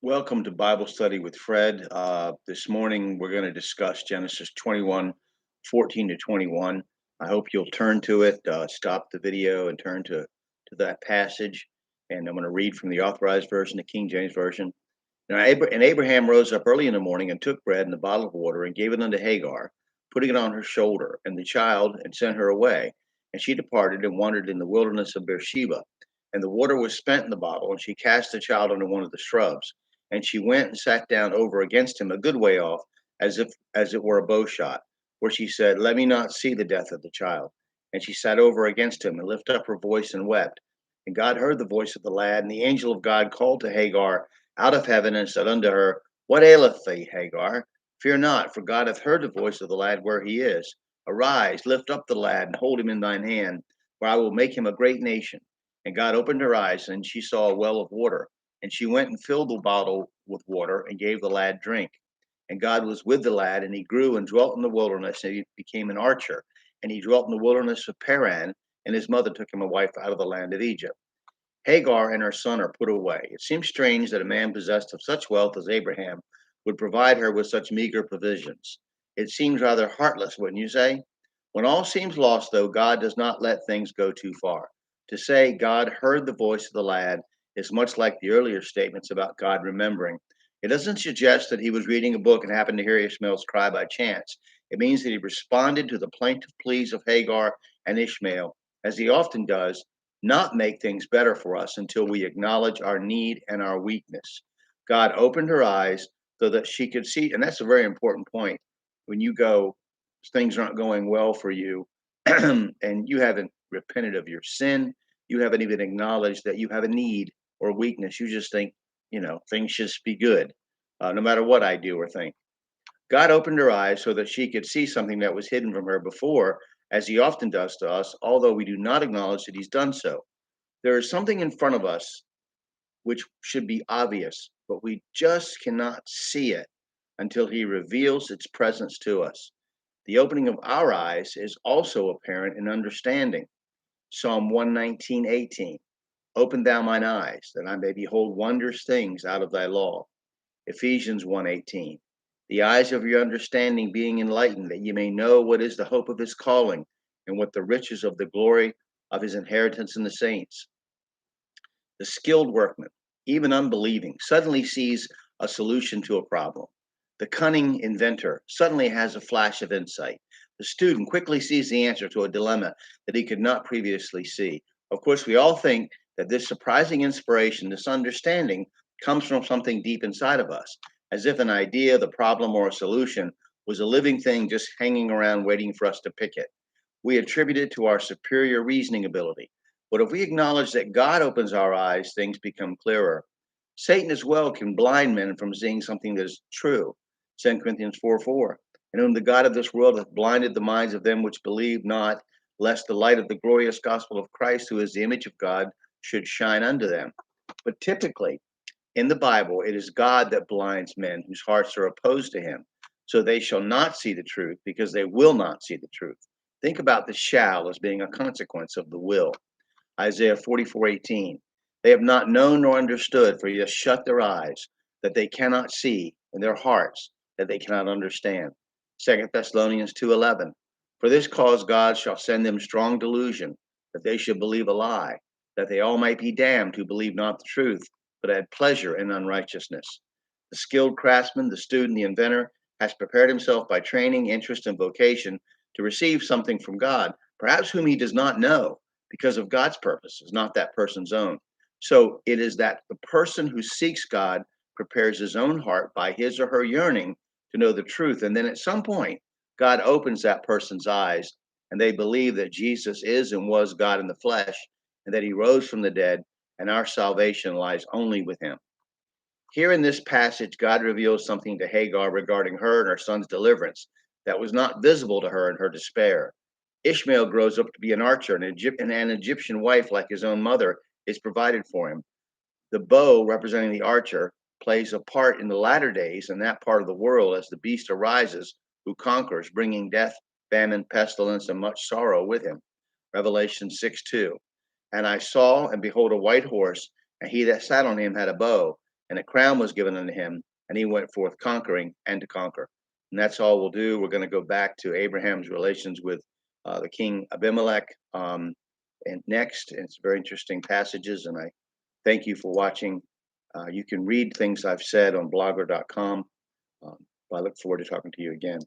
Welcome to Bible Study with Fred. This morning we're going to discuss Genesis 21, 14 to 21. I hope you'll turn to it, stop the video and turn to that passage. And I'm going to read from the Authorized Version, the King James Version. And Abraham rose up early in the morning and took bread and a bottle of water and gave it unto Hagar, putting it on her shoulder, and the child, and sent her away. And she departed and wandered in the wilderness of Beersheba. And the water was spent in the bottle, and she cast the child under one of the shrubs. And she went and sat down over against him a good way off, as it were a bow shot, where she said, Let me not see the death of the child. And she sat over against him and lifted up her voice and wept. And God heard the voice of the lad, and the angel of God called to Hagar out of heaven and said unto her, What aileth thee, Hagar? Fear not, for God hath heard the voice of the lad where he is. Arise, lift up the lad, and hold him in thine hand, for I will make him a great nation. And God opened her eyes, and she saw a well of water. And she went and filled the bottle with water, and gave the lad drink. And God was with the lad, and he grew and dwelt in the wilderness, and he became an archer. And he dwelt in the wilderness of Paran, and his mother took him a wife out of the land of Egypt. Hagar and her son are put away. It seems strange that a man possessed of such wealth as Abraham would provide her with such meager provisions. It seems rather heartless, wouldn't you say? When all seems lost, though, God does not let things go too far. To say God heard the voice of the lad is much like the earlier statements about God remembering. It doesn't suggest that he was reading a book and happened to hear Ishmael's cry by chance. It means that he responded to the plaintive pleas of Hagar and Ishmael, as he often does, not make things better for us until we acknowledge our need and our weakness. God opened her eyes so that she could see, and that's a very important point. When you go, things aren't going well for you, and you haven't repented of your sin, you haven't even acknowledged that you have a need or weakness. You just think, things should be good, no matter what I do or think. God opened her eyes so that she could see something that was hidden from her before, as he often does to us, although we do not acknowledge that he's done so. There is something in front of us which should be obvious, but we just cannot see it until he reveals its presence to us. The opening of our eyes is also apparent in understanding. Psalm 119:18. Open thou mine eyes, that I may behold wondrous things out of thy law. Ephesians 1:18. The eyes of your understanding being enlightened, that ye may know what is the hope of his calling, and what the riches of the glory of his inheritance in the saints. The skilled workman, even unbelieving, suddenly sees a solution to a problem. The cunning inventor suddenly has a flash of insight. The student quickly sees the answer to a dilemma that he could not previously see. Of course, we all think that this surprising inspiration, this understanding, comes from something deep inside of us, as if an idea, the problem, or a solution was a living thing just hanging around waiting for us to pick it. We attribute it to our superior reasoning ability. But if we acknowledge that God opens our eyes, things become clearer. Satan as well can blind men from seeing something that is true. 2 Corinthians 4:4. In whom the God of this world hath blinded the minds of them which believe not, lest the light of the glorious gospel of Christ, who is the image of God, should shine unto them. But typically, in the Bible, it is God that blinds men whose hearts are opposed to him, so they shall not see the truth because they will not see the truth. Think about the shall as being a consequence of the will. Isaiah 44:18. They have not known nor understood, for he has shut their eyes, that they cannot see, and their hearts, that they cannot understand. 2 Thessalonians 2:11. For this cause God shall send them strong delusion, that they should believe a lie, that they all might be damned who believe not the truth, but had pleasure in unrighteousness. The skilled craftsman, the student, the inventor, has prepared himself by training, interest, and vocation to receive something from God, perhaps whom he does not know, because of God's purposes, not that person's own. So it is that the person who seeks God prepares his own heart by his or her yearning to know the truth. And then at some point, God opens that person's eyes, and they believe that Jesus is and was God in the flesh, and that he rose from the dead, and our salvation lies only with him. Here in this passage, God reveals something to Hagar regarding her and her son's deliverance that was not visible to her in her despair. Ishmael grows up to be an archer, and an Egyptian wife, like his own mother, is provided for him. The bow, representing the archer, plays a part in the latter days in that part of the world as the beast arises who conquers, bringing death, famine, pestilence, and much sorrow with him. Revelation 6:2. And I saw, and behold, a white horse, and he that sat on him had a bow, and a crown was given unto him, and he went forth conquering and to conquer. And that's all we'll do. We're going to go back to Abraham's relations with the king Abimelech and next. And it's very interesting passages, and I thank you for watching. You can read things I've said on blogger.com. I look forward to talking to you again.